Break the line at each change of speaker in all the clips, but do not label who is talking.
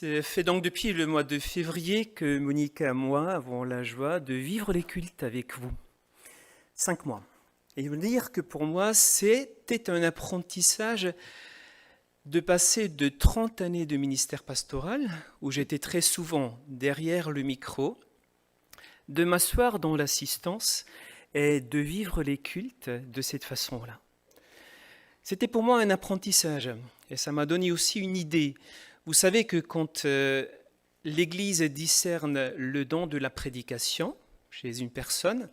Ça fait donc depuis le mois de février que Monica et moi avons la joie de vivre les cultes avec vous. 5 mois. Et je veux dire que pour moi, c'était un apprentissage de passer de 30 années de ministère pastoral, où j'étais très souvent derrière le micro, de m'asseoir dans l'assistance et de vivre les cultes de cette façon-là. C'était pour moi un apprentissage, et ça m'a donné aussi une idée. Vous savez que quand l'Église discerne le don de la prédication chez une personne,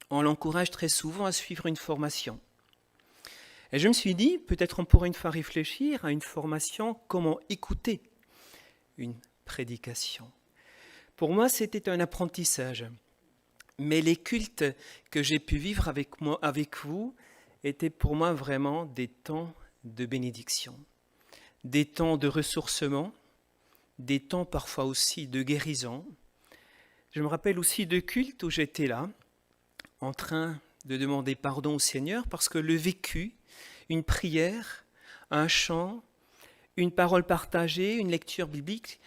on l'encourage très souvent à suivre une formation. Et je me suis dit, peut-être on pourrait une fois réfléchir à une formation, comment écouter une prédication. Pour moi, c'était un apprentissage. Mais les cultes que j'ai pu vivre avec vous étaient pour moi vraiment des temps de bénédiction, des temps de ressourcement, des temps parfois aussi de guérison. Je me rappelle aussi de cultes où j'étais là, en train de demander pardon au Seigneur parce que le vécu, une prière, un chant, une parole partagée, une lecture biblique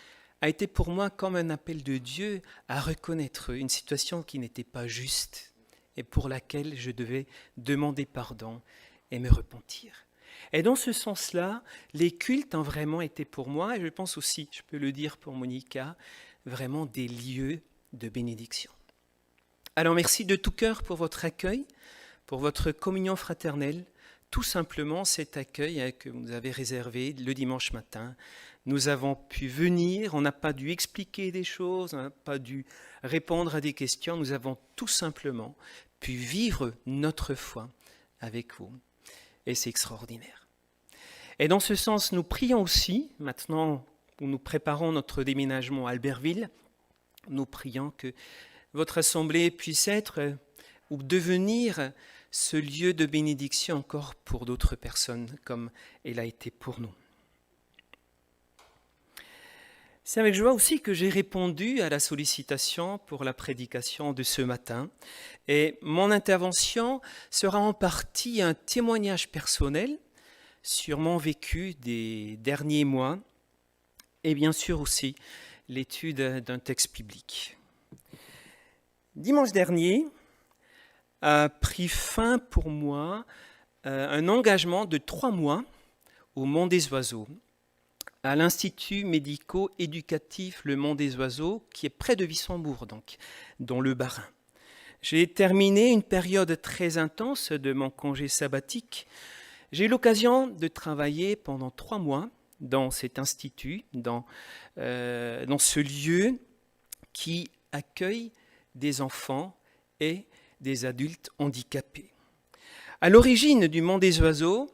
a été pour moi comme un appel de Dieu à reconnaître une situation qui n'était pas juste et pour laquelle je devais demander pardon et me repentir. Et dans ce sens-là, les cultes ont vraiment été pour moi, et je pense aussi, je peux le dire pour Monica, vraiment des lieux de bénédiction. Alors merci de tout cœur pour votre accueil, pour votre communion fraternelle, tout simplement cet accueil que vous avez réservé le dimanche matin. Nous avons pu venir, on n'a pas dû expliquer des choses, on n'a pas dû répondre à des questions, nous avons tout simplement pu vivre notre foi avec vous. Et c'est extraordinaire. Et dans ce sens, nous prions aussi, maintenant où nous préparons notre déménagement à Albertville, nous prions que votre assemblée puisse être ou devenir ce lieu de bénédiction encore pour d'autres personnes, comme elle a été pour nous. C'est avec joie aussi que j'ai répondu à la sollicitation pour la prédication de ce matin. Et mon intervention sera en partie un témoignage personnel sur mon vécu des derniers mois et bien sûr aussi l'étude d'un texte biblique. Dimanche dernier a pris fin pour moi un engagement de 3 mois au Mont des Oiseaux, à l'Institut médico-éducatif Le Mont des Oiseaux, qui est près de Wissembourg, donc, dans le Bas-Rhin. J'ai terminé une période très intense de mon congé sabbatique. J'ai eu l'occasion de travailler pendant 3 mois dans cet institut, dans ce lieu qui accueille des enfants et des adultes handicapés. À l'origine du Mont des Oiseaux,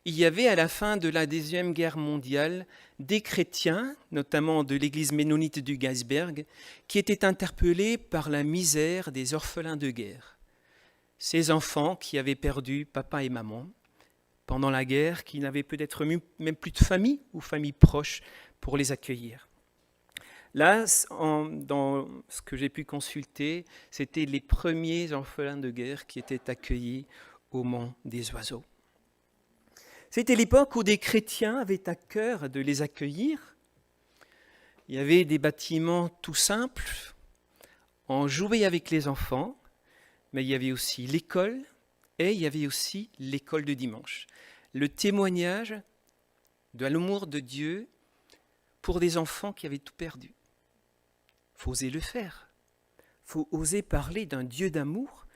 il y avait à la fin de la Deuxième Guerre mondiale des chrétiens, notamment de l'église ménonite du Geisberg, qui étaient interpellés par la misère des orphelins de guerre. Ces enfants qui avaient perdu papa et maman pendant la guerre, qui n'avaient peut-être même plus de famille ou famille proche pour les accueillir. Là, dans ce que j'ai pu consulter, c'était les premiers orphelins de guerre qui étaient accueillis au Mont des Oiseaux. C'était l'époque où des chrétiens avaient à cœur de les accueillir. Il y avait des bâtiments tout simples, on jouait avec les enfants, mais il y avait aussi l'école et il y avait aussi l'école de dimanche. Le témoignage de l'amour de Dieu pour des enfants qui avaient tout perdu. Il faut oser le faire. Il faut oser parler d'un Dieu d'amour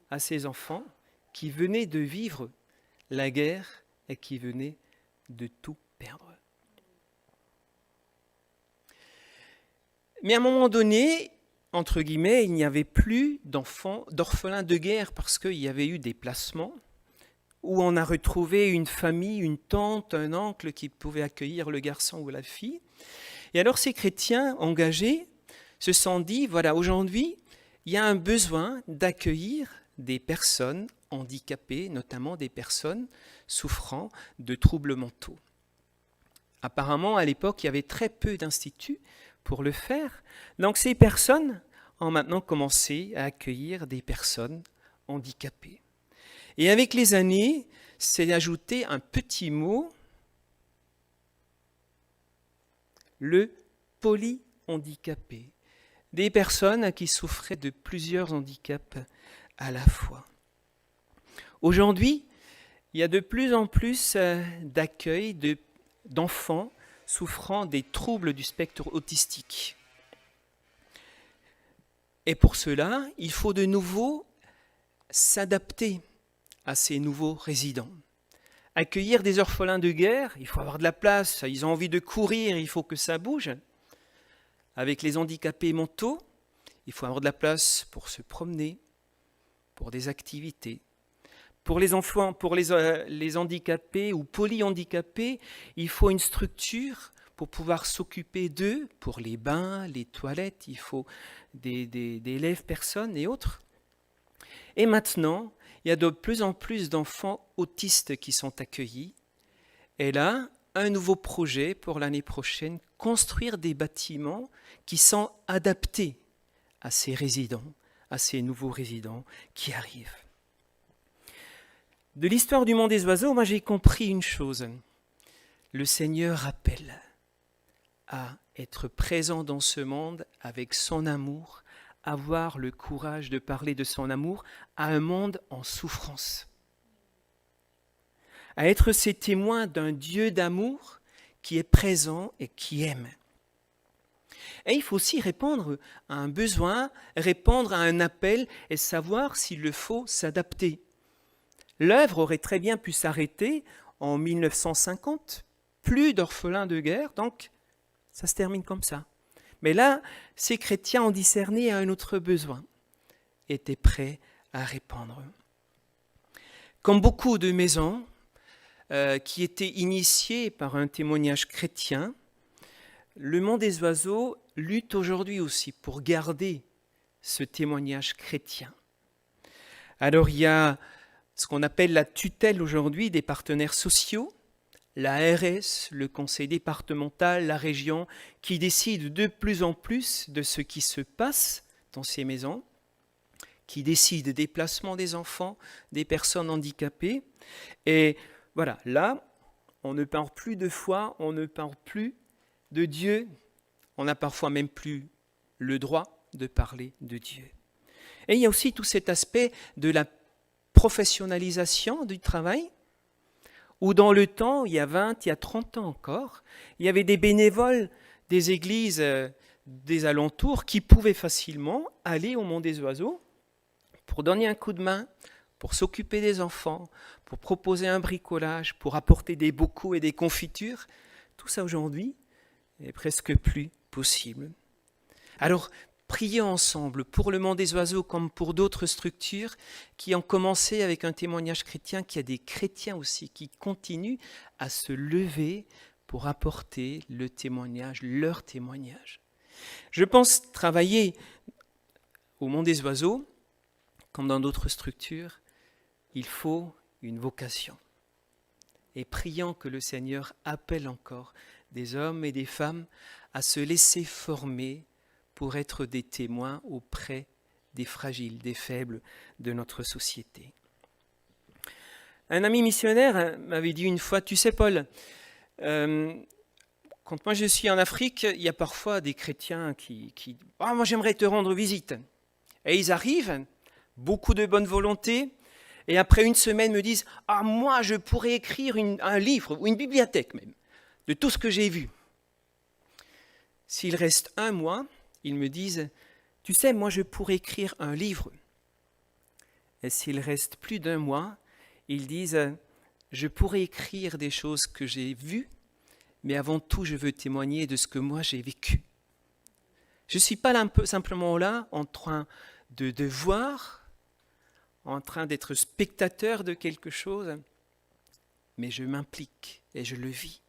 à ces enfants qui venaient de vivre la guerre et qui venaient de tout perdre. Mais à un moment donné, entre guillemets, il n'y avait plus d'orphelins de guerre parce qu'il y avait eu des placements où on a retrouvé une famille, une tante, un oncle qui pouvait accueillir le garçon ou la fille. Et alors ces chrétiens engagés se sont dit, voilà, aujourd'hui, il y a un besoin d'accueillir des personnes handicapées, notamment des personnes souffrant de troubles mentaux. Apparemment, à l'époque, il y avait très peu d'instituts pour le faire. Donc ces personnes ont maintenant commencé à accueillir des personnes handicapées. Et avec les années, s'est ajouté un petit mot, le polyhandicapés, des personnes qui souffraient de plusieurs handicaps à la fois. Aujourd'hui, il y a de plus en plus d'accueil d'enfants souffrant des troubles du spectre autistique. Et pour cela, il faut de nouveau s'adapter à ces nouveaux résidents. Accueillir des orphelins de guerre, il faut avoir de la place, ils ont envie de courir, il faut que ça bouge. Avec les handicapés mentaux, il faut avoir de la place pour se promener, pour des activités. Pour les enfants, pour les handicapés ou polyhandicapés, il faut une structure pour pouvoir s'occuper d'eux, pour les bains, les toilettes, il faut des lève-personnes et autres. Et maintenant, il y a de plus en plus d'enfants autistes qui sont accueillis. Et là, un nouveau projet pour l'année prochaine, construire des bâtiments qui sont adaptés à ces résidents, à ces nouveaux résidents qui arrivent. De l'histoire du monde des oiseaux, moi j'ai compris une chose. Le Seigneur appelle à être présent dans ce monde avec son amour, avoir le courage de parler de son amour à un monde en souffrance. À être ces témoins d'un Dieu d'amour qui est présent et qui aime. Et il faut aussi répondre à un besoin, répondre à un appel et savoir s'il le faut s'adapter. L'œuvre aurait très bien pu s'arrêter en 1950, plus d'orphelins de guerre, donc ça se termine comme ça. Mais là, ces chrétiens ont discerné un autre besoin, étaient prêts à répondre. Comme beaucoup de maisons qui étaient initiées par un témoignage chrétien, le monde des oiseaux lutte aujourd'hui aussi pour garder ce témoignage chrétien. Alors il y a ce qu'on appelle la tutelle aujourd'hui des partenaires sociaux, l'ARS, le conseil départemental, la région, qui décident de plus en plus de ce qui se passe dans ces maisons, qui décident des déplacements des enfants, des personnes handicapées. Et voilà, là, on ne parle plus de foi, on ne parle plus de Dieu, on n'a parfois même plus le droit de parler de Dieu. Et il y a aussi tout cet aspect de la professionnalisation du travail, où dans le temps, il y a 20, il y a 30 ans encore, il y avait des bénévoles des églises des alentours qui pouvaient facilement aller au monde des oiseaux pour donner un coup de main, pour s'occuper des enfants, pour proposer un bricolage, pour apporter des bocaux et des confitures. Tout ça aujourd'hui est presque plus possible. Alors, prions ensemble pour le monde des oiseaux comme pour d'autres structures qui ont commencé avec un témoignage chrétien, qu'il y a des chrétiens aussi qui continuent à se lever pour apporter le témoignage, leur témoignage. Je pense travailler au monde des oiseaux, comme dans d'autres structures, il faut une vocation. Et prions que le Seigneur appelle encore des hommes et des femmes à se laisser former pour être des témoins auprès des fragiles, des faibles de notre société. Un ami missionnaire m'avait dit une fois, tu sais Paul, quand moi je suis en Afrique, il y a parfois des chrétiens qui disent « Ah, moi j'aimerais te rendre visite ». Et ils arrivent, beaucoup de bonne volonté, et après une semaine me disent « Ah, moi je pourrais écrire un livre, ou une bibliothèque même, de tout ce que j'ai vu ». S'il reste un mois, ils me disent « Tu sais, moi je pourrais écrire un livre ». Et s'il reste plus d'un mois, ils disent « Je pourrais écrire des choses que j'ai vues, mais avant tout je veux témoigner de ce que moi j'ai vécu ». Je ne suis pas là simplement là en train de voir, en train d'être spectateur de quelque chose, mais je m'implique et je le vis.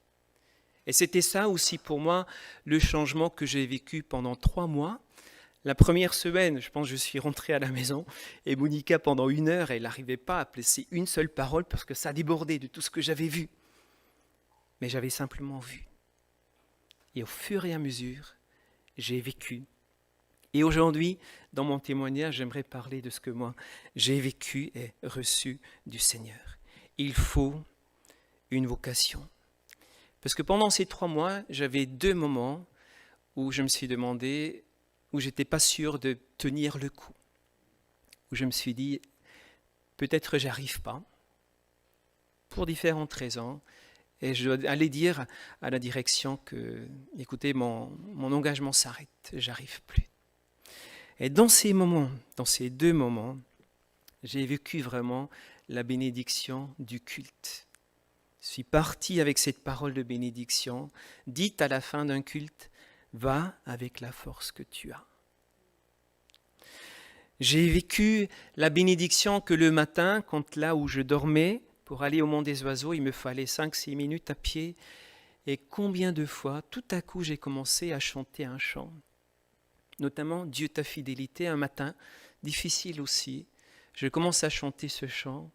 Et c'était ça aussi pour moi, le changement que j'ai vécu pendant 3 mois. La première semaine, je pense que je suis rentré à la maison et Monica, pendant 1 heure, elle n'arrivait pas à placer une seule parole parce que ça débordait de tout ce que j'avais vu. Mais j'avais simplement vu. Et au fur et à mesure, j'ai vécu. Et aujourd'hui, dans mon témoignage, j'aimerais parler de ce que moi, j'ai vécu et reçu du Seigneur. Il faut une vocation. Parce que pendant ces 3 mois, j'avais 2 moments où je me suis demandé, où j'étais pas sûr de tenir le coup, où je me suis dit, peut-être j'arrive pas, pour différentes raisons, et je dois aller dire à la direction que, écoutez, mon engagement s'arrête, j'arrive plus. Et dans ces moments, dans ces 2 moments, j'ai vécu vraiment la bénédiction du culte. Je suis parti avec cette parole de bénédiction, dite à la fin d'un culte, va avec la force que tu as. J'ai vécu la bénédiction que le matin, quand là où je dormais, pour aller au Mont des Oiseaux, il me fallait 5-6 minutes à pied. Et combien de fois, tout à coup, j'ai commencé à chanter un chant. Notamment, Dieu ta fidélité, un matin, difficile aussi. Je commence à chanter ce chant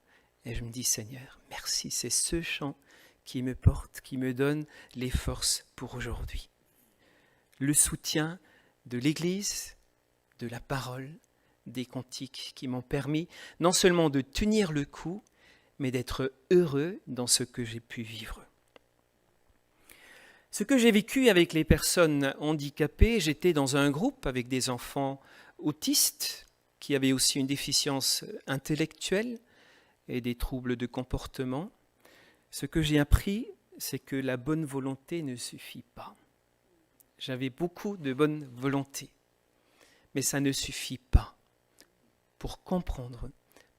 et je me dis, Seigneur, merci, c'est ce chant qui me porte, qui me donne les forces pour aujourd'hui. Le soutien de l'Église, de la parole, des cantiques qui m'ont permis non seulement de tenir le coup, mais d'être heureux dans ce que j'ai pu vivre. Ce que j'ai vécu avec les personnes handicapées, j'étais dans un groupe avec des enfants autistes qui avaient aussi une déficience intellectuelle et des troubles de comportement. Ce que j'ai appris, c'est que la bonne volonté ne suffit pas. J'avais beaucoup de bonne volonté, mais ça ne suffit pas pour comprendre,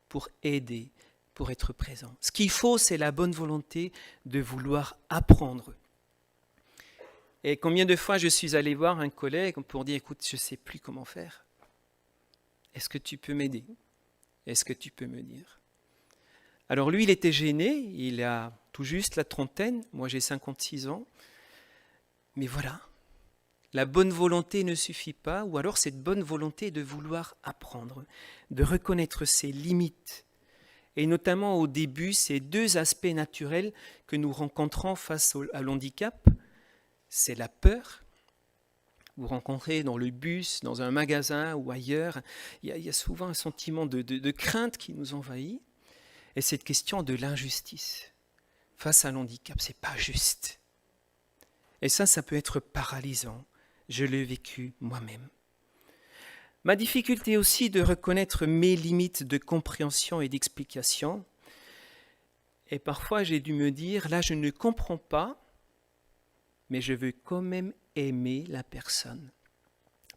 pour aider, pour être présent. Ce qu'il faut, c'est la bonne volonté de vouloir apprendre. Et combien de fois je suis allé voir un collègue pour dire, écoute, je ne sais plus comment faire. Est-ce que tu peux m'aider? Est-ce que tu peux me dire? Alors lui, il était gêné, il a tout juste la trentaine, moi j'ai 56 ans. Mais voilà, la bonne volonté ne suffit pas, ou alors cette bonne volonté de vouloir apprendre, de reconnaître ses limites. Et notamment au début, ces 2 aspects naturels que nous rencontrons face à l'handicap, c'est la peur. Vous rencontrez dans le bus, dans un magasin ou ailleurs, il y a souvent un sentiment de crainte qui nous envahit. Et cette question de l'injustice face à l'handicap, c'est pas juste. Et ça peut être paralysant. Je l'ai vécu moi-même. Ma difficulté aussi de reconnaître mes limites de compréhension et d'explication. Et parfois, j'ai dû me dire, là, je ne comprends pas, mais je veux quand même aimer la personne.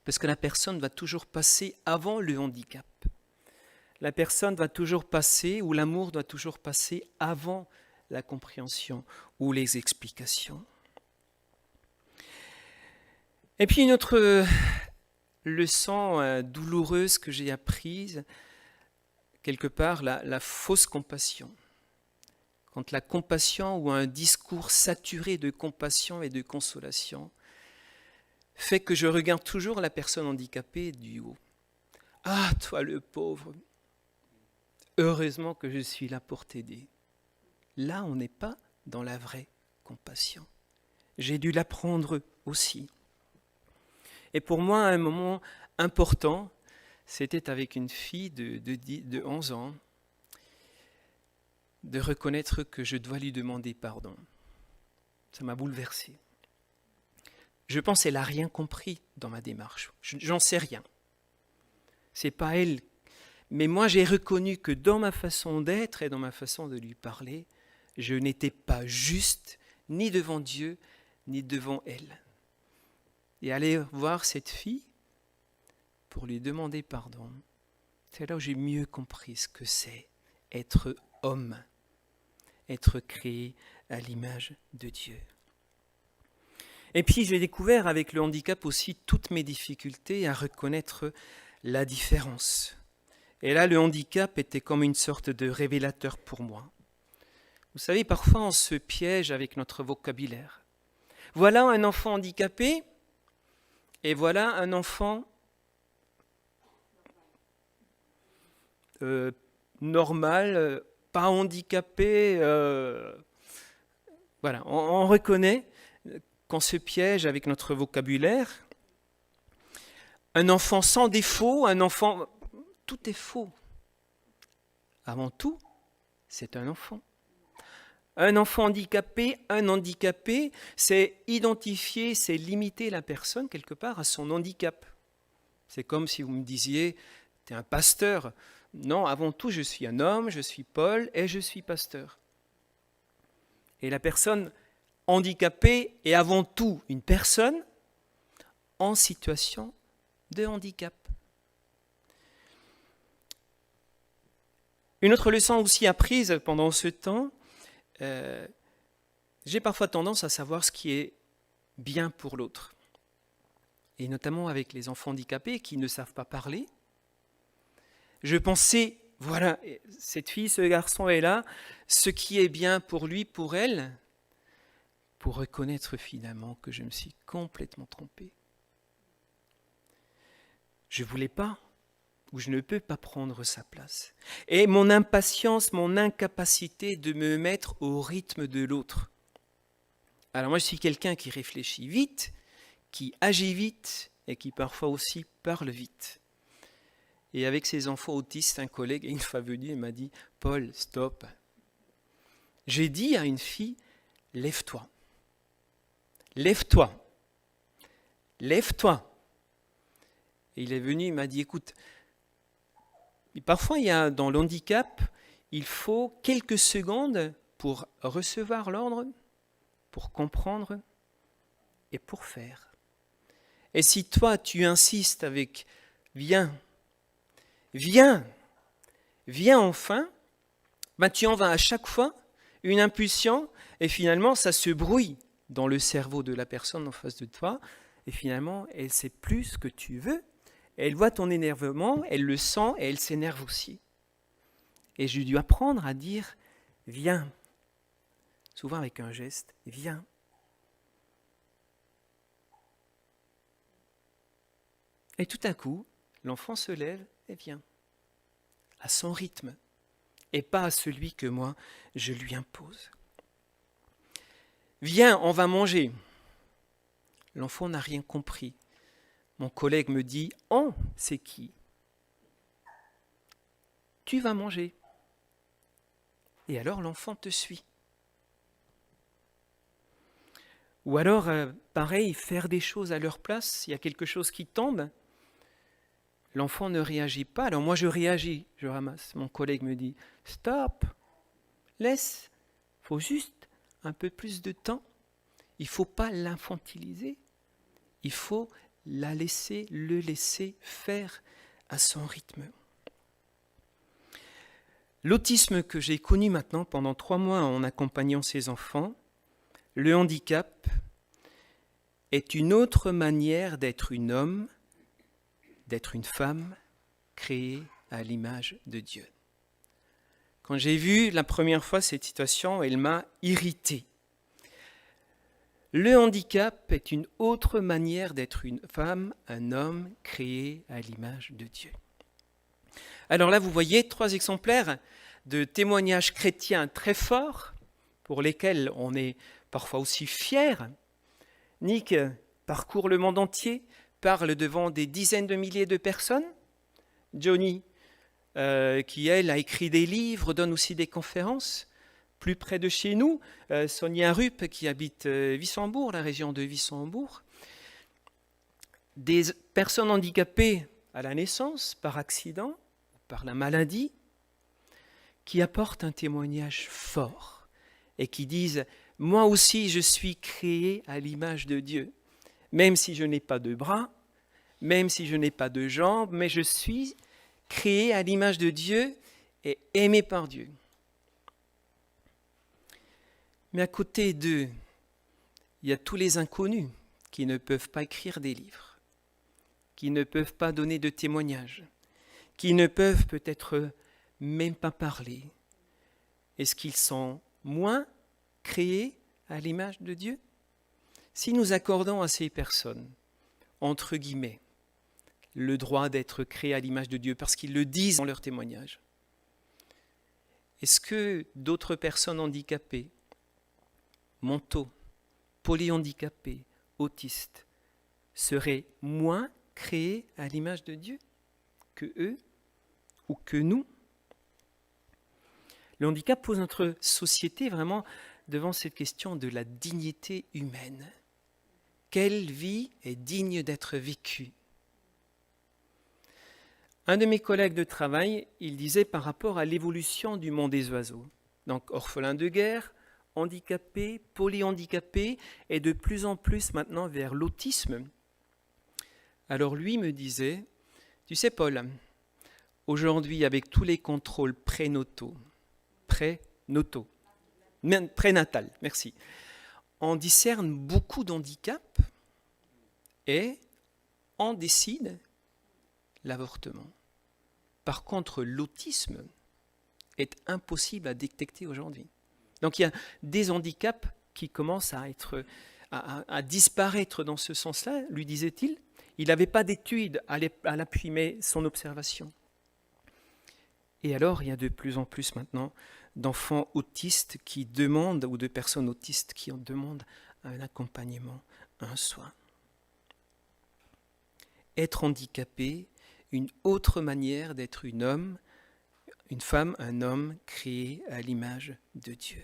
Parce que la personne va toujours passer avant le handicap. La personne va toujours passer, ou l'amour doit toujours passer avant la compréhension ou les explications. Et puis une autre leçon douloureuse que j'ai apprise, quelque part, la fausse compassion. Quand la compassion ou un discours saturé de compassion et de consolation fait que je regarde toujours la personne handicapée du haut. Ah, toi le pauvre, heureusement que je suis là pour t'aider. Là, on n'est pas dans la vraie compassion. J'ai dû l'apprendre aussi. Et pour moi, un moment important, c'était avec une fille de 11 ans, de reconnaître que je dois lui demander pardon. Ça m'a bouleversé. Je pense qu'elle n'a rien compris dans ma démarche. J'en sais rien. C'est pas elle. Mais moi, j'ai reconnu que dans ma façon d'être et dans ma façon de lui parler, je n'étais pas juste ni devant Dieu, ni devant elle. Et aller voir cette fille pour lui demander pardon, c'est là où j'ai mieux compris ce que c'est être homme, être créé à l'image de Dieu. Et puis j'ai découvert avec le handicap aussi toutes mes difficultés à reconnaître la différence. Et là, le handicap était comme une sorte de révélateur pour moi. Vous savez, parfois on se piège avec notre vocabulaire. Voilà un enfant handicapé et voilà un enfant normal, pas handicapé. Voilà, on reconnaît qu'on se piège avec notre vocabulaire. Un enfant sans défaut, un enfant... Tout est faux. Avant tout, c'est un enfant. Un enfant handicapé, un handicapé, c'est identifier, c'est limiter la personne quelque part à son handicap. C'est comme si vous me disiez, tu es un pasteur. Non, avant tout, je suis un homme, je suis Paul et je suis pasteur. Et la personne handicapée est avant tout une personne en situation de handicap. Une autre leçon aussi apprise pendant ce temps, j'ai parfois tendance à savoir ce qui est bien pour l'autre. Et notamment avec les enfants handicapés qui ne savent pas parler. Je pensais, voilà, cette fille, ce garçon est là, ce qui est bien pour lui, pour elle, pour reconnaître finalement que je me suis complètement trompé. Je ne voulais pas, ou je ne peux pas prendre sa place. Et mon impatience, mon incapacité de me mettre au rythme de l'autre. Alors moi, je suis quelqu'un qui réfléchit vite, qui agit vite et qui parfois aussi parle vite. Et avec ses enfants autistes, un collègue, une fois venu, il m'a dit « Paul, stop ». J'ai dit à une fille « Lève-toi, lève-toi, lève-toi ». Et il est venu, il m'a dit « Écoute, parfois il y a dans l'handicap, il faut quelques secondes pour recevoir l'ordre, pour comprendre et pour faire. Et si toi tu insistes avec « Viens », viens enfin, ben tu en vas à chaque fois une impulsion et finalement ça se brouille dans le cerveau de la personne en face de toi et finalement elle ne sait plus ce que tu veux, elle voit ton énervement, elle le sent et elle s'énerve aussi. Et j'ai dû apprendre à dire viens, souvent avec un geste, viens. Et tout à coup, l'enfant se lève et vient, à son rythme, et pas à celui que moi, je lui impose. Viens, on va manger. L'enfant n'a rien compris. Mon collègue me dit, on, c'est qui? Tu vas manger. Et alors l'enfant te suit. Ou alors, pareil, faire des choses à leur place, il y a quelque chose qui tombe, l'enfant ne réagit pas. Alors moi je réagis, je ramasse. Mon collègue me dit, stop, laisse, il faut juste un peu plus de temps. Il ne faut pas l'infantiliser, il faut le laisser faire à son rythme. L'autisme que j'ai connu maintenant pendant 3 mois en accompagnant ces enfants, le handicap est une autre manière d'être un homme, d'être une femme créée à l'image de Dieu. Quand j'ai vu la première fois cette situation, elle m'a irrité. Le handicap est une autre manière d'être une femme, un homme créé à l'image de Dieu. Alors là, vous voyez 3 exemplaires de témoignages chrétiens très forts, pour lesquels on est parfois aussi fiers. Nick parcourt le monde entier, parle devant des dizaines de milliers de personnes. Johnny, qui elle a écrit des livres, donne aussi des conférences. Plus près de chez nous, Sonia Rupp, qui habite Wissembourg, la région de Wissembourg. Des personnes handicapées à la naissance, par accident, par la maladie, qui apportent un témoignage fort et qui disent « Moi aussi, je suis créé à l'image de Dieu, même si je n'ai pas de bras, même si je n'ai pas de jambes, mais je suis créé à l'image de Dieu et aimé par Dieu. » Mais à côté d'eux, il y a tous les inconnus qui ne peuvent pas écrire des livres, qui ne peuvent pas donner de témoignages, qui ne peuvent peut-être même pas parler. Est-ce qu'ils sont moins créés à l'image de Dieu? Si nous accordons à ces personnes, entre guillemets, le droit d'être créés à l'image de Dieu, parce qu'ils le disent dans leur témoignage, est-ce que d'autres personnes handicapées, mentaux, polyhandicapés, autistes, seraient moins créés à l'image de Dieu que eux ou que nous? Le handicap pose notre société vraiment devant cette question de la dignité humaine. Quelle vie est digne d'être vécue? Un de mes collègues de travail, il disait par rapport à l'évolution du monde des oiseaux, donc orphelins de guerre, handicapés, polyhandicapés, et de plus en plus maintenant vers l'autisme. Alors lui me disait, tu sais Paul, aujourd'hui avec tous les contrôles prénataux, merci, on discerne beaucoup d'handicaps et on décide l'avortement. Par contre, l'autisme est impossible à détecter aujourd'hui. Donc il y a des handicaps qui commencent à disparaître dans ce sens-là, lui disait-il. Il n'avait pas d'études à l'appui, mais son observation. Et alors, il y a de plus en plus maintenant d'enfants autistes qui demandent, ou de personnes autistes qui en demandent un accompagnement, un soin. Être handicapé, une autre manière d'être une femme, un homme créé à l'image de Dieu.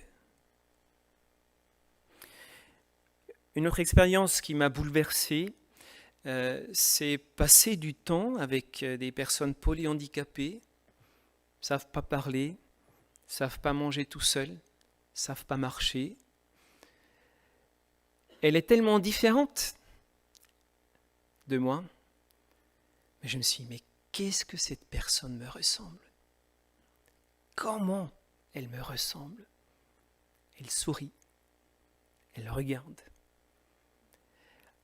Une autre expérience qui m'a bouleversé, c'est passer du temps avec des personnes polyhandicapées, ne savent pas parler, ne savent pas manger tout seuls, ne savent pas marcher. Elle est tellement différente de moi. Mais je me suis dit, mais qu'est-ce que cette personne me ressemble? Comment elle me ressemble? Elle sourit, elle regarde.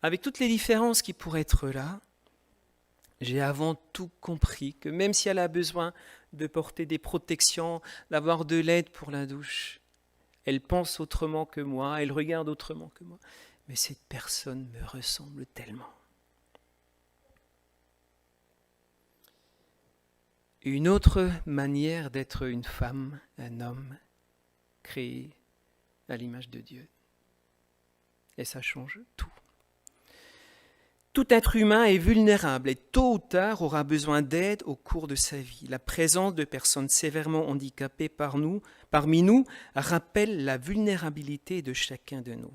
Avec toutes les différences qui pourraient être là, j'ai avant tout compris que même si elle a besoin de porter des protections, d'avoir de l'aide pour la douche, elle pense autrement que moi, elle regarde autrement que moi. Mais cette personne me ressemble tellement. Une autre manière d'être une femme, un homme, créé à l'image de Dieu. Et ça change tout. Tout être humain est vulnérable et tôt ou tard aura besoin d'aide au cours de sa vie. La présence de personnes sévèrement handicapées parmi nous rappelle la vulnérabilité de chacun de nous.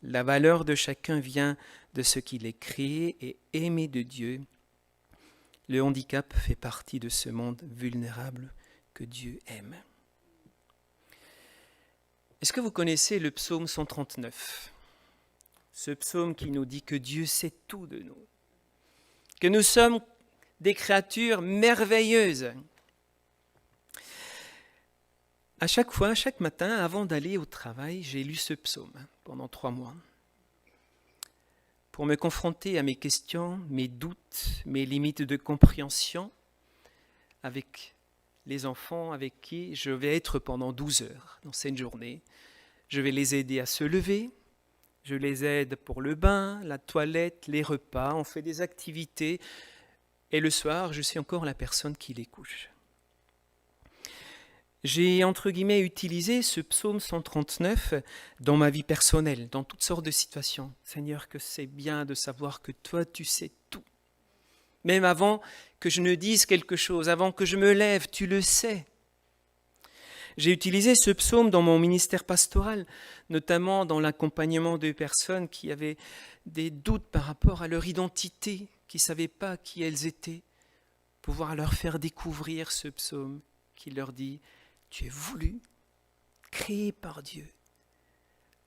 La valeur de chacun vient de ce qu'il est créé et aimé de Dieu. Le handicap fait partie de ce monde vulnérable que Dieu aime. Est-ce que vous connaissez le psaume 139 ? Ce psaume qui nous dit que Dieu sait tout de nous, que nous sommes des créatures merveilleuses. À chaque fois, chaque matin, avant d'aller au travail, j'ai lu ce psaume pendant 3 mois pour me confronter à mes questions, mes doutes, mes limites de compréhension avec les enfants avec qui je vais être pendant 12 heures dans cette journée. Je vais les aider à se lever. Je les aide pour le bain, la toilette, les repas, on fait des activités. Et le soir, je suis encore la personne qui les couche. J'ai, entre guillemets, utilisé ce psaume 139 dans ma vie personnelle, dans toutes sortes de situations. Seigneur, que c'est bien de savoir que toi, tu sais tout. Même avant que je ne dise quelque chose, avant que je me lève, tu le sais. J'ai utilisé ce psaume dans mon ministère pastoral, notamment dans l'accompagnement de personnes qui avaient des doutes par rapport à leur identité, qui ne savaient pas qui elles étaient, pouvoir leur faire découvrir ce psaume qui leur dit « Tu es voulu, créé par Dieu.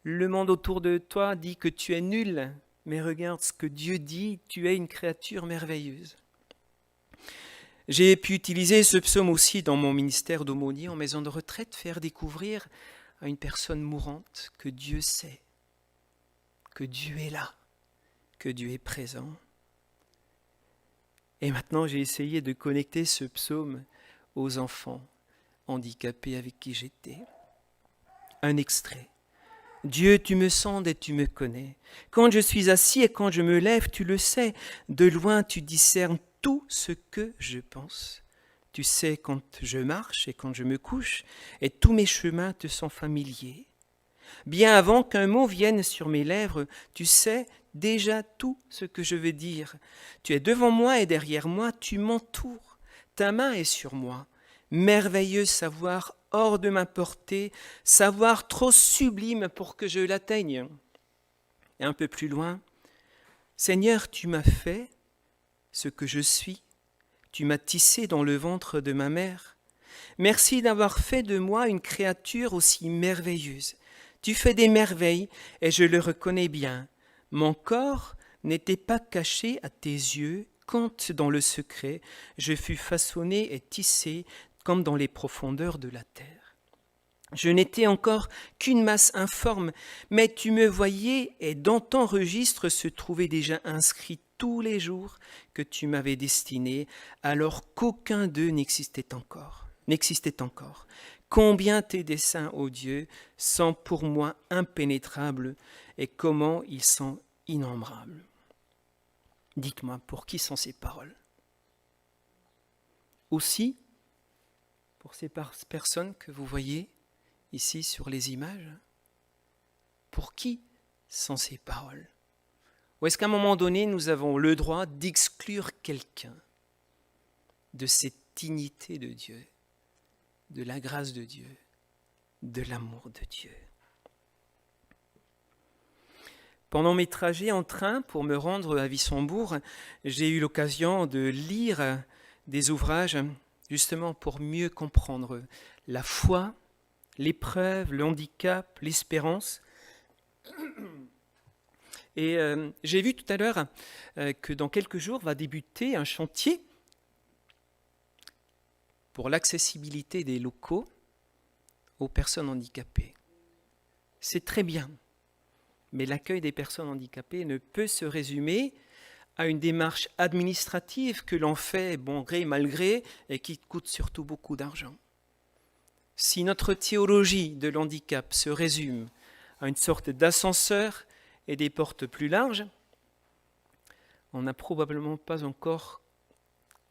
Le monde autour de toi dit que tu es nul, mais regarde ce que Dieu dit, tu es une créature merveilleuse. » J'ai pu utiliser ce psaume aussi dans mon ministère d'aumônier en maison de retraite, faire découvrir à une personne mourante que Dieu sait, que Dieu est là, que Dieu est présent. Et maintenant, j'ai essayé de connecter ce psaume aux enfants handicapés avec qui j'étais. Un extrait. Dieu, tu me sondes et tu me connais. Quand je suis assis et quand je me lève, tu le sais. De loin, tu discernes tout ce que je pense. Tu sais quand je marche et quand je me couche, et tous mes chemins te sont familiers. Bien avant qu'un mot vienne sur mes lèvres, tu sais déjà tout ce que je veux dire. Tu es devant moi et derrière moi, tu m'entoures. Ta main est sur moi. merveilleux savoir hors de ma portée, savoir trop sublime pour que je l'atteigne. Et un peu plus loin, Seigneur, tu m'as fait ce que je suis, tu m'as tissé dans le ventre de ma mère. Merci d'avoir fait de moi une créature aussi merveilleuse. Tu fais des merveilles et je le reconnais bien. Mon corps n'était pas caché à tes yeux quand, dans le secret, je fus façonné et tissé comme dans les profondeurs de la terre. Je n'étais encore qu'une masse informe, mais tu me voyais et dans ton registre se trouvait déjà inscrit tous les jours que tu m'avais destinés, alors qu'aucun d'eux n'existait encore. Combien tes desseins, ô Dieu, sont pour moi impénétrables et comment ils sont innombrables. Dites-moi, pour qui sont ces paroles? Aussi, pour ces personnes que vous voyez ici sur les images, pour qui sont ces paroles? Ou est-ce qu'à un moment donné, nous avons le droit d'exclure quelqu'un de cette dignité de Dieu, de la grâce de Dieu, de l'amour de Dieu? Pendant mes trajets en train pour me rendre à Wissembourg, j'ai eu l'occasion de lire des ouvrages justement pour mieux comprendre la foi, l'épreuve, le handicap, l'espérance. Et j'ai vu tout à l'heure que dans quelques jours va débuter un chantier pour l'accessibilité des locaux aux personnes handicapées. C'est très bien, mais l'accueil des personnes handicapées ne peut se résumer à une démarche administrative que l'on fait bon gré mal gré et qui coûte surtout beaucoup d'argent. Si notre théologie de l'handicap se résume à une sorte d'ascenseur et des portes plus larges, on n'a probablement pas encore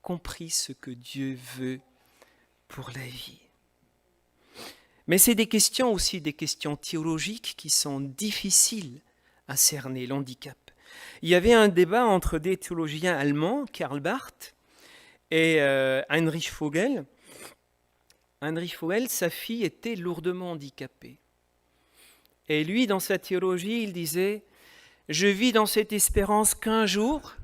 compris ce que Dieu veut pour la vie. Mais c'est des questions aussi, des questions théologiques qui sont difficiles à cerner, l'handicap. Il y avait un débat entre des théologiens allemands, Karl Barth et Heinrich Vogel. Heinrich Vogel, sa fille était lourdement handicapée. Et lui, dans sa théologie, il disait « Je vis dans cette espérance qu'un jour,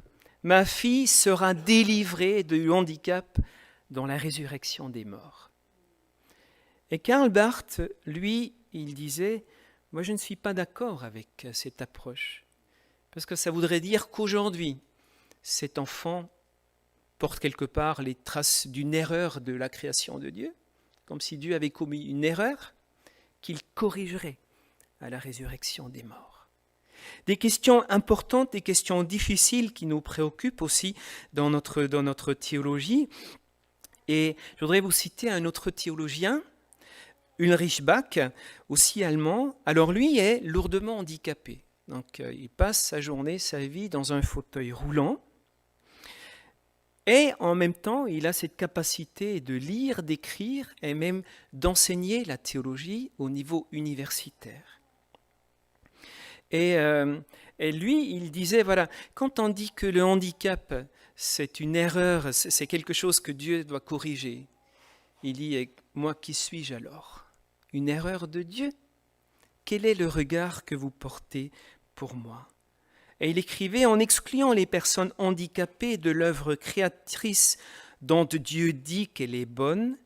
ma fille sera délivrée du handicap dans la résurrection des morts. » Et Karl Barth, lui, il disait « Moi, je ne suis pas d'accord avec cette approche, parce que ça voudrait dire qu'aujourd'hui, cet enfant porte quelque part les traces d'une erreur de la création de Dieu, comme si Dieu avait commis une erreur qu'il corrigerait à la résurrection des morts. » Des questions importantes, des questions difficiles qui nous préoccupent aussi dans notre théologie. Et je voudrais vous citer un autre théologien, Ulrich Bach, aussi allemand. Alors lui est lourdement handicapé. Donc il passe sa journée, sa vie dans un fauteuil roulant. Et en même temps, il a cette capacité de lire, d'écrire et même d'enseigner la théologie au niveau universitaire. Et lui, il disait, voilà, quand on dit que le handicap, c'est une erreur, c'est quelque chose que Dieu doit corriger, il dit, moi, qui suis-je alors? Une erreur de Dieu? Quel est le regard que vous portez pour moi? Et il écrivait, en excluant les personnes handicapées de l'œuvre créatrice dont Dieu dit qu'elle est bonne,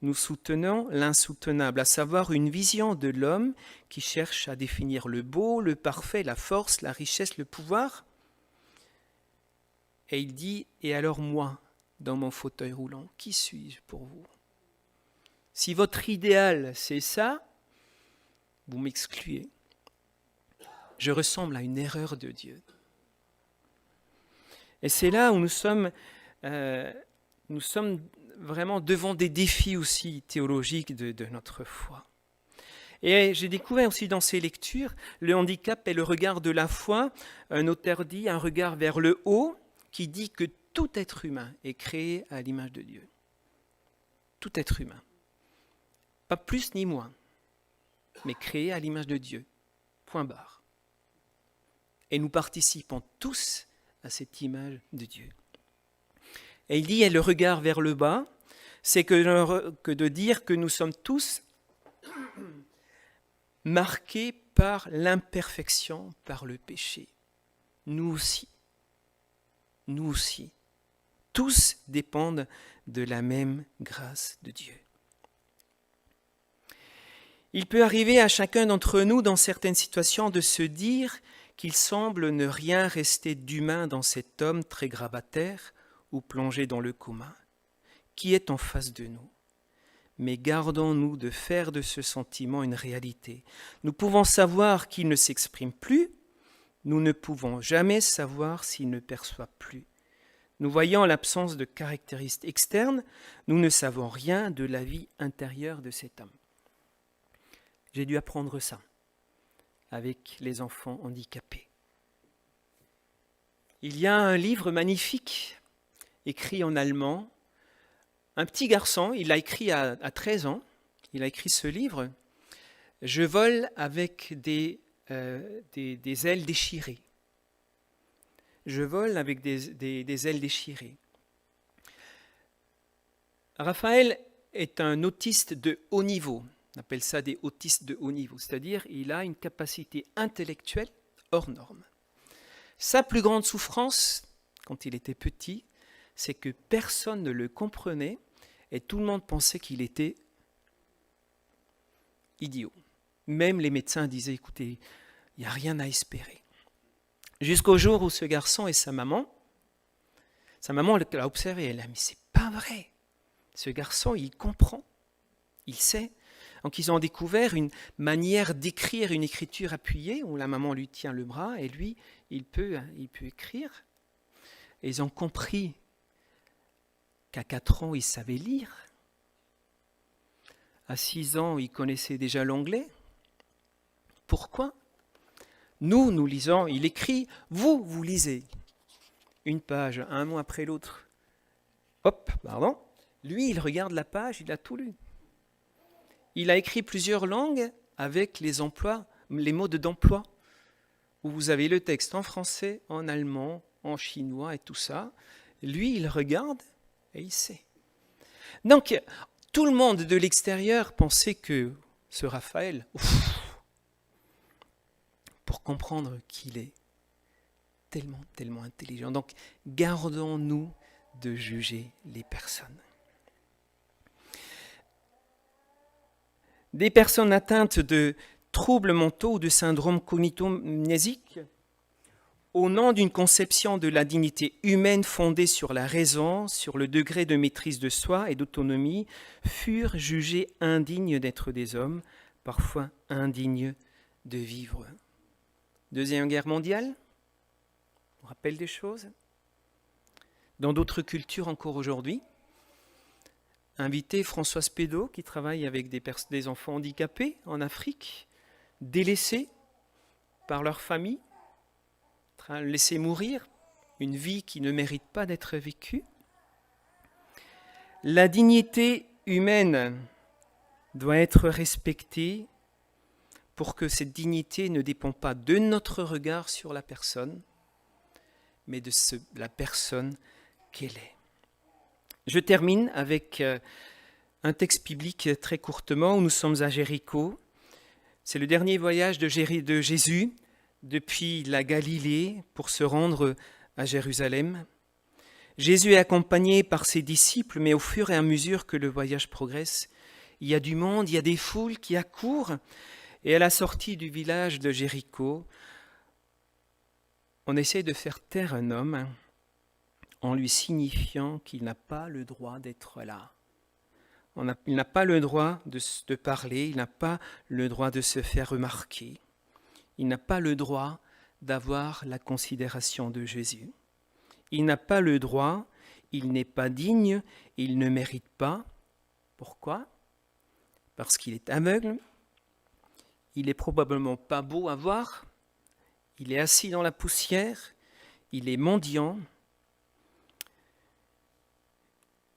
nous soutenons l'insoutenable, à savoir une vision de l'homme qui cherche à définir le beau, le parfait, la force, la richesse, le pouvoir. Et il dit, et alors moi, dans mon fauteuil roulant, qui suis-je pour vous? Si votre idéal, c'est ça, vous m'excluez. Je ressemble à une erreur de Dieu. Et c'est là où nous sommes vraiment devant des défis aussi théologiques de notre foi. Et j'ai découvert aussi dans ces lectures, le handicap est le regard de la foi. Un auteur dit un regard vers le haut qui dit que tout être humain est créé à l'image de Dieu. Tout être humain. Pas plus ni moins, mais créé à l'image de Dieu. Point barre. Et nous participons tous à cette image de Dieu. Et il dit, et le regard vers le bas, c'est que de dire que nous sommes tous marqués par l'imperfection, par le péché. Nous aussi. Nous aussi. Tous dépendent de la même grâce de Dieu. Il peut arriver à chacun d'entre nous, dans certaines situations, de se dire qu'il semble ne rien rester d'humain dans cet homme très grabataire ou plongé dans le coma, qui est en face de nous. Mais gardons-nous de faire de ce sentiment une réalité. Nous pouvons savoir qu'il ne s'exprime plus, nous ne pouvons jamais savoir s'il ne perçoit plus. Nous voyons l'absence de caractéristiques externes, nous ne savons rien de la vie intérieure de cet homme. J'ai dû apprendre ça avec les enfants handicapés. Il y a un livre magnifique, écrit en allemand. Un petit garçon, il l'a écrit à 13 ans, il a écrit ce livre. Je vole avec des ailes déchirées. Je vole avec des ailes déchirées. Raphaël est un autiste de haut niveau. On appelle ça des autistes de haut niveau, c'est-à-dire il a une capacité intellectuelle hors norme. Sa plus grande souffrance, quand il était petit, c'est que personne ne le comprenait et tout le monde pensait qu'il était idiot. Même les médecins disaient, écoutez, il n'y a rien à espérer. Jusqu'au jour où ce garçon et sa maman l'a observé, elle a dit, mais c'est pas vrai. Ce garçon, il comprend, il sait. Donc ils ont découvert une manière d'écrire, une écriture appuyée, où la maman lui tient le bras et lui, il peut écrire. Et ils ont compris qu'à 4 ans, il savait lire. À 6 ans, il connaissait déjà l'anglais. Pourquoi ? Nous lisons, il écrit, vous lisez. Une page, un mot après l'autre. Hop, pardon. Lui, il regarde la page, il a tout lu. Il a écrit plusieurs langues avec les modes d'emploi, où vous avez le texte en français, en allemand, en chinois et tout ça. Lui, il regarde et il sait. Donc, tout le monde de l'extérieur pensait que ce Raphaël, pour comprendre qu'il est tellement intelligent. Donc, gardons-nous de juger les personnes. Des personnes atteintes de troubles mentaux ou de syndrome cognito-mnésique, au nom d'une conception de la dignité humaine fondée sur la raison, sur le degré de maîtrise de soi et d'autonomie, furent jugés indignes d'être des hommes, parfois indignes de vivre. Deuxième Guerre mondiale, on rappelle des choses. Dans d'autres cultures encore aujourd'hui, invité Françoise Pédot, qui travaille avec des enfants handicapés en Afrique, délaissés par leur famille, laissés mourir, une vie qui ne mérite pas d'être vécue. La dignité humaine doit être respectée pour que cette dignité ne dépend pas de notre regard sur la personne, mais de la personne qu'elle est. Je termine avec un texte biblique très courtement où nous sommes à Jéricho. C'est le dernier voyage de Jésus depuis la Galilée pour se rendre à Jérusalem. Jésus est accompagné par ses disciples, mais au fur et à mesure que le voyage progresse, il y a du monde, il y a des foules qui accourent. Et à la sortie du village de Jéricho, on essaie de faire taire un homme en lui signifiant qu'il n'a pas le droit d'être là. Il n'a pas le droit de parler, il n'a pas le droit de se faire remarquer. Il n'a pas le droit d'avoir la considération de Jésus. Il n'a pas le droit, il n'est pas digne, il ne mérite pas. Pourquoi ? Parce qu'il est aveugle, il est probablement pas beau à voir, il est assis dans la poussière, il est mendiant.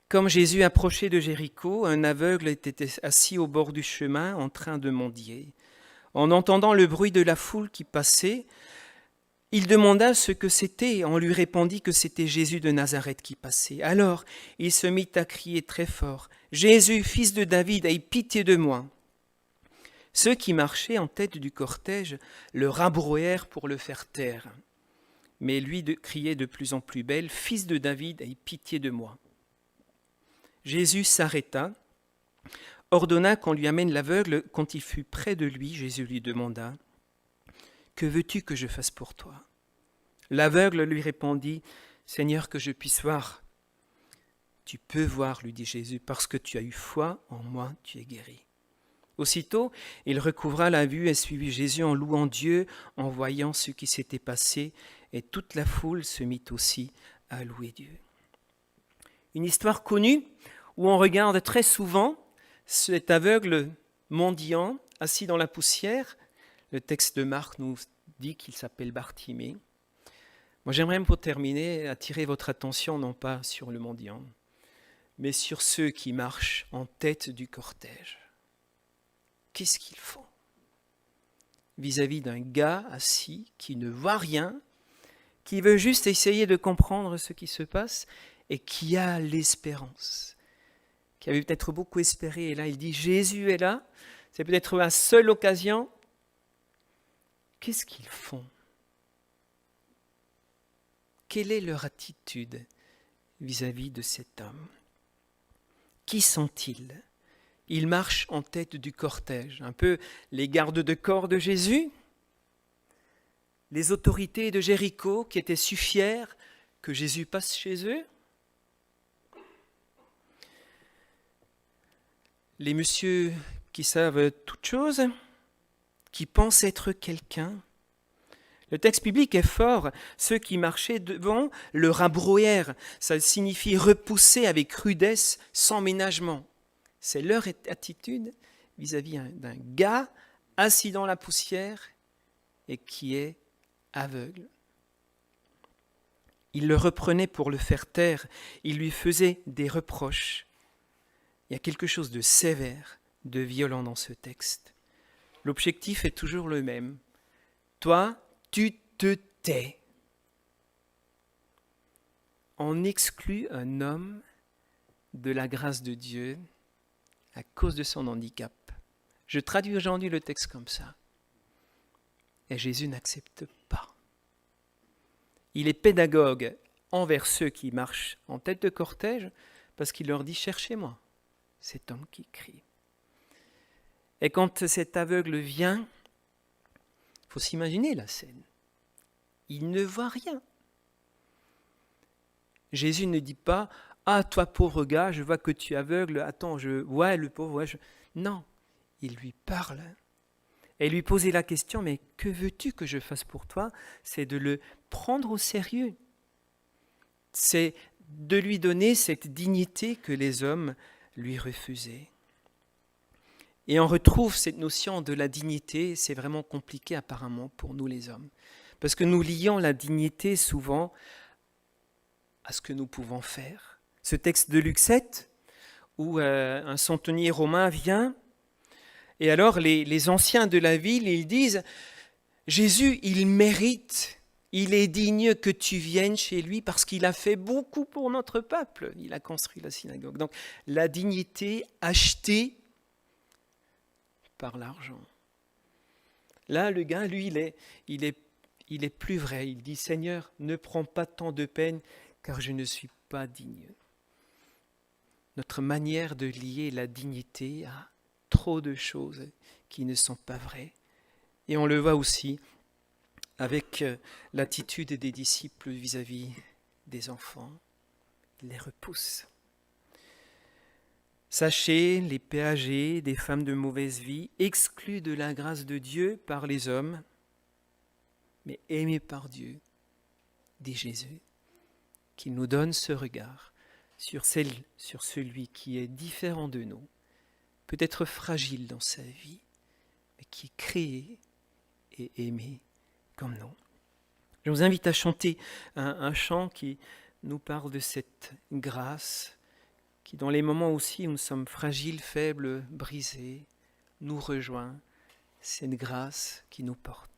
Comme Jésus approchait de Jéricho, un aveugle était assis au bord du chemin en train de mendier. En entendant le bruit de la foule qui passait, Il demanda ce que c'était, et on lui répondit que c'était Jésus de Nazareth qui passait. Alors il se mit à crier très fort, « Jésus, fils de David, aie pitié de moi !» Ceux qui marchaient en tête du cortège le rabrouèrent pour le faire taire. Mais lui criait de plus en plus belle, « Fils de David, aie pitié de moi !» Jésus s'arrêta, ordonna qu'on lui amène l'aveugle. Quand il fut près de lui, Jésus lui demanda, « Que veux-tu que je fasse pour toi ?» L'aveugle lui répondit, « Seigneur, que je puisse voir. » « Tu peux voir, lui dit Jésus, parce que tu as eu foi en moi, tu es guéri. » Aussitôt, il recouvra la vue et suivit Jésus en louant Dieu, en voyant ce qui s'était passé, et toute la foule se mit aussi à louer Dieu. Une histoire connue où on regarde très souvent cet aveugle mendiant assis dans la poussière. Le texte de Marc nous dit qu'il s'appelle Bartimée. Moi, j'aimerais pour terminer attirer votre attention non pas sur le mendiant, mais sur ceux qui marchent en tête du cortège. Qu'est-ce qu'ils font vis-à-vis d'un gars assis qui ne voit rien, qui veut juste essayer de comprendre ce qui se passe et qui a l'espérance, qui avait peut-être beaucoup espéré, et là il dit Jésus est là, c'est peut-être la seule occasion. Qu'est-ce qu'ils font? Quelle est leur attitude vis-à-vis de cet homme? Qui sont-ils? Ils marchent en tête du cortège, un peu les gardes de corps de Jésus, les autorités de Jéricho qui étaient si fiers que Jésus passe chez eux, les messieurs qui savent toutes choses, qui pensent être quelqu'un. Le texte biblique est fort. Ceux qui marchaient devant le rabrouèrent. Ça signifie repousser avec rudesse, sans ménagement. C'est leur attitude vis-à-vis d'un gars assis dans la poussière et qui est aveugle. Ils le reprenaient pour le faire taire. Ils lui faisaient des reproches. Il y a quelque chose de sévère, de violent dans ce texte. L'objectif est toujours le même. Toi, tu te tais. On exclut un homme de la grâce de Dieu à cause de son handicap. Je traduis aujourd'hui le texte comme ça. Et Jésus n'accepte pas. Il est pédagogue envers ceux qui marchent en tête de cortège parce qu'il leur dit « Cherchez-moi, cet homme qui crie ». Et quand cet aveugle vient, il faut s'imaginer la scène. Il ne voit rien. Jésus ne dit pas « Ah, toi pauvre gars, je vois que tu es aveugle, attends, ouais, le pauvre, ouais, Non, il lui parle. Et lui poser la question « Mais que veux-tu que je fasse pour toi ?» C'est de le prendre au sérieux. C'est de lui donner cette dignité que les hommes lui refusaient. Et on retrouve cette notion de la dignité, c'est vraiment compliqué apparemment pour nous les hommes. Parce que nous lions la dignité souvent à ce que nous pouvons faire. Ce texte de Luc 7, où un centenier romain vient, et alors les anciens de la ville, ils disent « Jésus, il mérite, il est digne que tu viennes chez lui parce qu'il a fait beaucoup pour notre peuple. Il a construit la synagogue. » Donc la dignité achetée par l'argent. Là, le gars, lui, il est plus vrai. Il dit, Seigneur, ne prends pas tant de peine, car je ne suis pas digne. Notre manière de lier la dignité à trop de choses qui ne sont pas vraies. Et on le voit aussi avec l'attitude des disciples vis-à-vis des enfants. Ils les repoussent. Sachez, les péagers, des femmes de mauvaise vie, exclus de la grâce de Dieu par les hommes, mais aimés par Dieu, dit Jésus, qu'il nous donne ce regard sur celui qui est différent de nous, peut-être fragile dans sa vie, mais qui est créé et aimé comme nous. Je vous invite à chanter un chant qui nous parle de cette grâce, qui dans les moments aussi où nous sommes fragiles, faibles, brisés, nous rejoint, cette grâce qui nous porte.